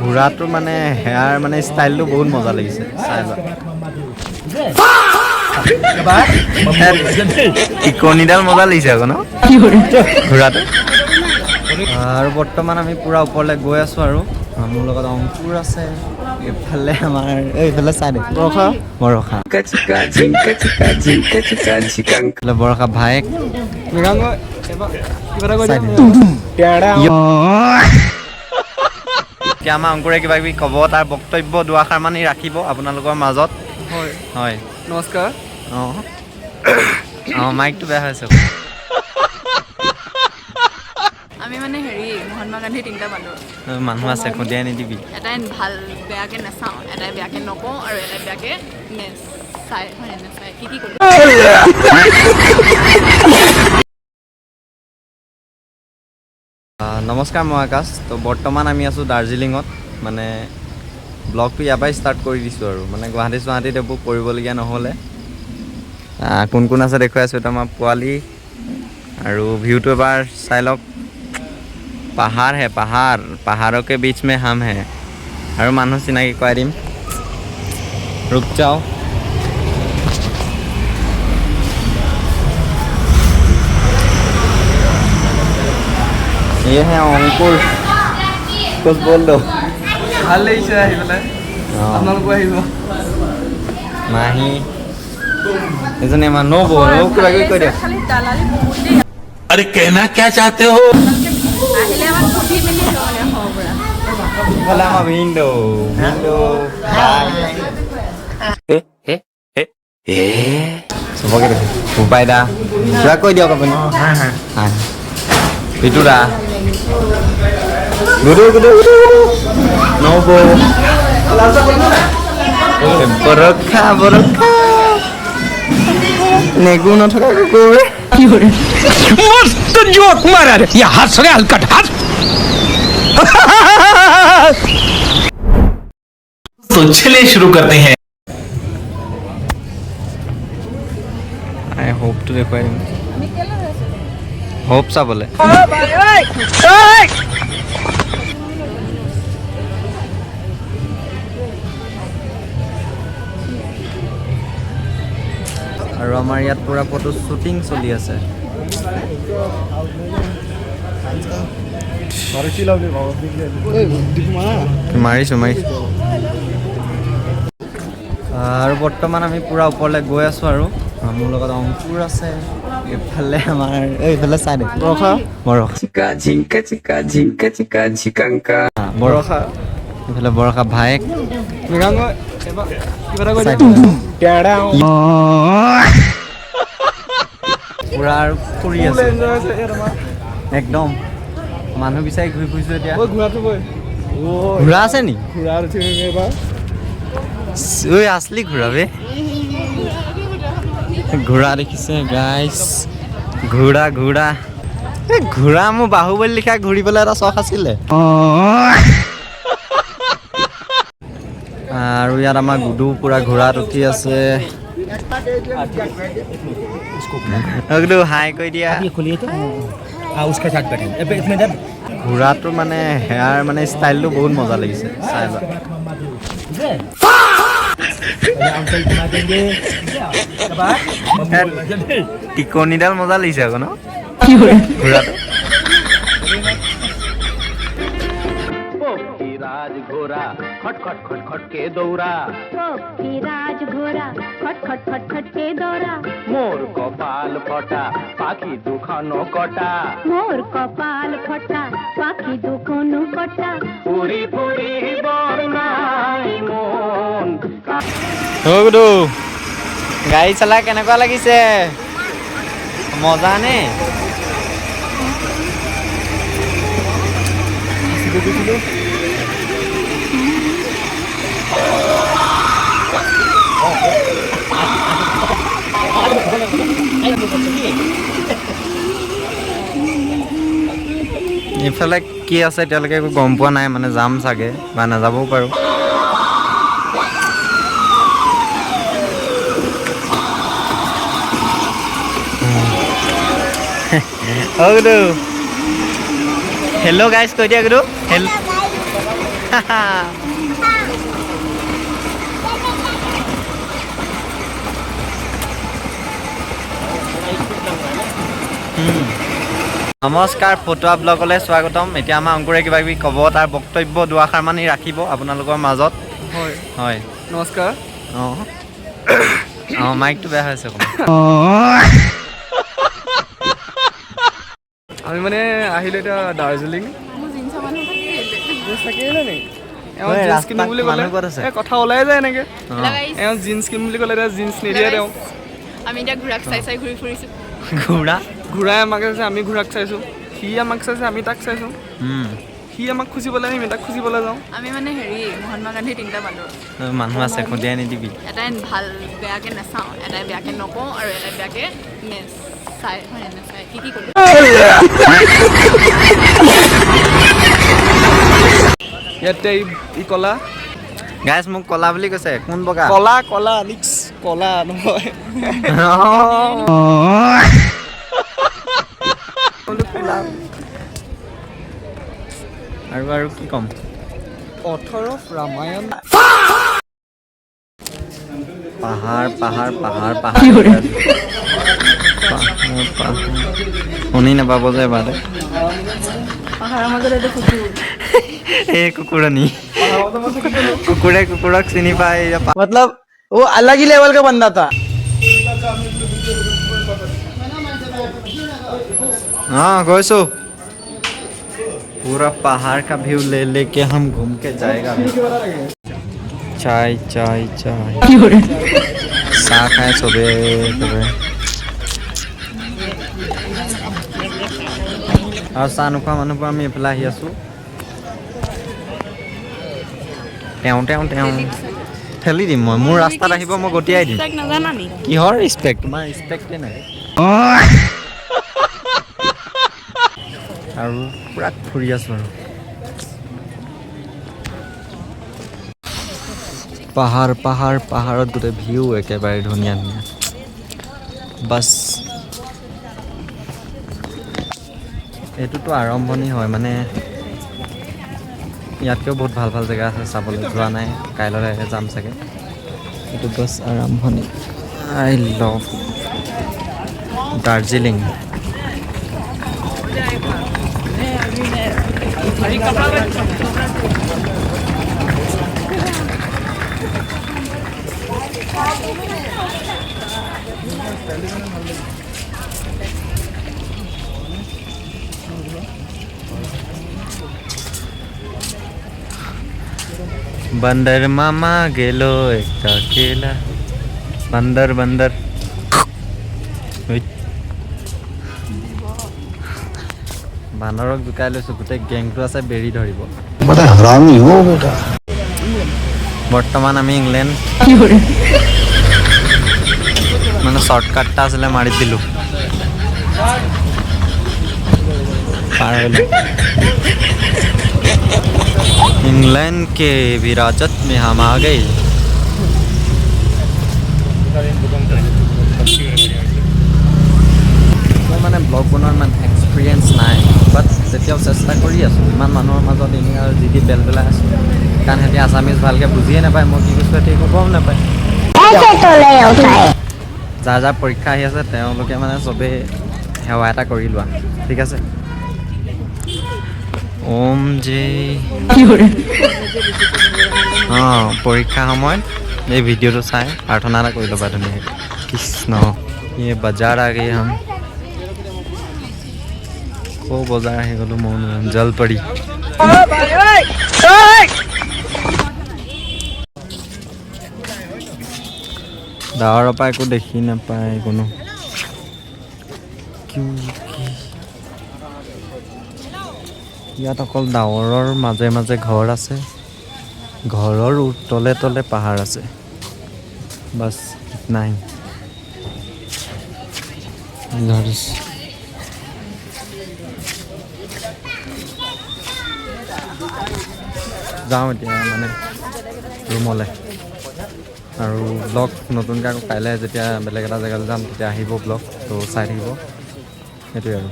ঘোৰাটো মানে হেয়াৰ মানে ষ্টাইলটো বহুত মজা লাগিছে চাই টিকনিডাল মজা লাগিছে আকৌ ন ঘোৰাটো। আৰু বৰ্তমান আমি পুৰা ওপৰলৈ গৈ আছোঁ আৰু মোৰ লগত অংকুৰ আছে, এইফালে আমাৰ এইফালে চাই দে বৰষা বৰষা ভায়েক এতিয়া আমাৰ অংকুৰে কিবা কিবি ক'ব, তাৰ বক্তব্য দুআষাৰ মানি ৰাখিব আপোনালোকৰ মাজত। হয় হয় নমস্কাৰ। অঁ অঁ মাইকটো বেয়া হৈছে। আমি মানে হেৰি মহাত্মা গান্ধী তিনিটা বান্দৰ মানুহ আছে খুন্দিয়াই নিদিবি। এটাই ভাল বেয়াকৈ নাচাওঁ, এটাই বেয়াকৈ নকওঁ আৰু এটাই বেয়াকৈ নেচাই হয় নেচাই কি কি কৰিম। নমস্কাৰ, মই আকাশ। তো বৰ্তমান আমি আছোঁ দাৰ্জিলিঙত। মানে ব্লগটো ইয়াৰ পৰাই ষ্টাৰ্ট কৰি দিছোঁ আৰু মানে গুৱাহাটীত এইবোৰ কৰিবলগীয়া নহ'লে। কোন কোন আছে দেখুৱাই আছোঁ। এটা আমাৰ পোৱালি আৰু ভিউটো এবাৰ চাই লওক। পাহাৰ হে পাহাৰ, পাহাৰকে বিচ মে হাম হে। আৰু মানুহ চিনাকি কৰাই দিম, ৰুক যাও। ये है अंकुर, कुछ बोल दो। ভাল লাগিছে আহি পেলাই, আপোনালোকো আহিব। মাহী এজনী আমাৰ নবৌ কিবা কিবি কৈ দিয়ক। अरे कहना क्या चाहते हो? ইফালে আমাৰ ভিনদেউ চবকে দেখো। উপায় দা কিবা কৈ দিয়ক আপুনি। পিটুৰা গুডু গুডু নবৌ বৰষা বৰষা নেগু নথকা কুকুৰ। मस्त जोक मारा रे, ये हंस रहे हलकट हंस। तो चलिए शुरू करते हैं। আই হোপটো দেখুৱাই দিম। হোপ চাবলৈ আৰু আমাৰ ইয়াত পুৰা ফটো শ্বুটিং চলি আছে। মাৰিছোঁ আৰু বৰ্তমান আমি পুৰা ওপৰলৈ গৈ আছোঁ আৰু মোৰ লগত অংকুৰ আছে, এইফালে আমাৰ এইফালে চাই দে বৰষা বৰষা এইফালে বৰষা ভায়েক পুৰা আৰু ফুৰি আছে একদম। মানুহ বিচাৰি ঘূৰি ফুৰিছোঁ এতিয়া। ঘোঁৰা আছে নি? ঐ আছলি ঘোঁৰা বে, ঘোঁৰা দেখিছে গাইছ। ঘোঁৰা ঘোঁৰা মোৰ বাহুবলী লিখা ঘূৰিবলৈ এটা চখ আছিলে। আৰু ইয়াত আমাৰ গুডু পুৰা ঘোঁৰাত উঠি আছে। গুডু হাই কৈ দিয়া। ঘোঁৰাটো মানে হেয়াৰ মানে ষ্টাইলটো বহুত মজা লাগিছে চাই লোৱা। টিকনিডাল মজা লাগিছে আকৌ ন ঘোঁৰাটো। राज घोड़ा खट खट खट खट के दौड़ा, राज घोड़ा खट खट खट खट के दौड़ा। मोर कपाल फटा पाखी दुखानो कटा, मोर कपाल फटा पाखी दुखानो कटा। पूरी पूरी बरनाई मन। গুডু গাড়ী চলাই কেনেকুৱা লাগিছে? মজা নে? এইফালে কি আছে এতিয়ালৈকে একো গম পোৱা নাই, মানে যাম চাগে বা নাযাবও পাৰোঁ। গুডু হেল্ল' গাইজ কৈ দিয়া গুডু। নমস্কাৰ, ফটোৱা ব্লগলৈ স্বাগতম। এতিয়া আমাৰ অংকুৰে কিবা কিবি ক'ব, তাৰ বক্তব্য দুআষাৰ মানি ৰাখিব আপোনালোকৰ মাজত। হয় হয়, নমস্কাৰ। অঁ অঁ মাইকটো বেয়া হৈছে অকণমান। আমি মানে আহিলোঁ এতিয়া দাৰ্জিলিং। মোৰ জিন্সৰ মানুহ থাকিলে নেকি এওঁ ঐ, জিন্স কিনিম বুলি ৰাস্তাত ক'লে মানুহ ক'ত আছে? এই কথা ওলাই যায় এনেকৈ। অঁ, এওঁ জিন্স কিনিম বুলি ক'লে এতিয়া জিন্স নিদিয়ে তেওঁ। আমি এতিয়া ঘূৰাক চাই চাই ঘূৰি ফুৰিছোঁ। ঘোঁৰা ঘূৰাই আমাক চাইছে, আমি ঘূৰাক চাইছোঁ। সি আমাক চাইছে, আমি তাক চাইছোঁ। উম, সি আমাক খুজিবলৈ আমি তাক খুজিবলৈ যাওঁ। আমি মানে হেৰি মহাত্মা গান্ধী তিনিটা বান্দৰ। মানুহ আছে, খুন্দিয়াই নিদিবি। এটাই ভাল বেয়াকৈ নাচাওঁ, এটাই বেয়াকৈ নকওঁ আৰু এটাই বেয়াকৈ নেচাই হয় নেচাই কি কৰোঁ। ইয়াতে ই কলা গাইছ মোক কলা বুলি কৈছে, কোন বগা? কলা কলা নিক্স কলা নহয়। আৰু কি ক'ম? অথৰ ৰামায়ণ পাহাৰ পাহাৰ পাহাৰ পাহাৰ শুনি নাপাব যে এবাৰ পাহাৰৰ মাজত এইটো কুকুৰ। এই কুকুৰণী কুকুৰে কুকুৰক চিনি পায়। मतलब वो अलग ही लेवल का बंदा था। हाँ গৈছো। पूरा पहाड़ का व्यू ले लेके हम घूम के जाएगा। चाय चाय चाय চাহ খাই চবে একেবাৰে। আৰু চাহ নোখোৱা মানুহবোৰ আমি এইফালে আহি আছোঁ। তেওঁ তেওঁ তেওঁ ঠেলি দিম মই, মোৰ ৰাস্তাত আহিব মই গতিয়াই দিম। নাজানা নি? কিহৰ ৰিচপেক্ট? তোমাৰ ৰিচপেক্টে নাই। আৰু পূৰা ফুৰি আছোঁ আৰু পাহাৰ পাহাৰ পাহাৰত গোটেই ভিউ একেবাৰে ধুনীয়া ধুনীয়া। বাছ এইটোতো আৰম্ভণি হয়, মানে ইয়াতকৈও বহুত ভাল ভাল জেগা আছে চাবলৈ, যোৱা নাই, কাইলৈ যাম চাগে। এইটো বাছ আৰম্ভণি। I love Darjeeling. बंदर मामा गेलो একটা কেলা बंदर बंदर বানৰক জুকাই লৈছোঁ, গোটেই গেংটো আছে বেৰি ধৰিব। বৰ্তমান আমি ইংলেণ্ড মানে শ্বৰ্টকাটটা আছিলে মাৰি দিলোঁ, পাৰ হ'লোঁ। इंग्लैंड के विरासत में हम आ गए। মই মানে ব্লগ বনোৱাৰ ইমান এক্সপিৰিয়েঞ্চ নাই, বাট তেতিয়াও চেষ্টা কৰি আছোঁ। ইমান মানুহৰ মাজত এনেই আৰু যি বেল বেলাই আছোঁ, কাৰণ সিহঁতি আছামিজ ভালকৈ বুজিয়ে নাপায়, মই কি কৈছোঁ সিহঁতি একো গম নাপায়। যাৰ যাৰ পৰীক্ষা আহি আছে তেওঁলোকে মানে চবেই সেৱা এটা কৰি লোৱা, ঠিক আছে? ओम जे हाँ परीक्षा समय ये वीडियो तो चाय प्रार्थना এটা কৰি ল'বা ধুনীয়াকৈ। কৃষ্ণ ये बाजार आ गए हम। को बाजार আহি গ'লো মন জলপৰি। ডাৱৰৰ পৰা একো দেখি নাপায় কোনো। ইয়াত অকল ডাৱৰৰ মাজে মাজে ঘৰ আছে, ঘৰৰ তলে তলে পাহাৰ আছে, বাছ নাই। যাওঁ এতিয়া মানে ৰুমলৈ। আৰু ব্লগ নতুনকৈ আকৌ কাইলৈ যেতিয়া বেলেগ এটা জেগালৈ যাম তেতিয়া আহিব ব্লগ, তো চাই থাকিব, সেইটোৱে আৰু।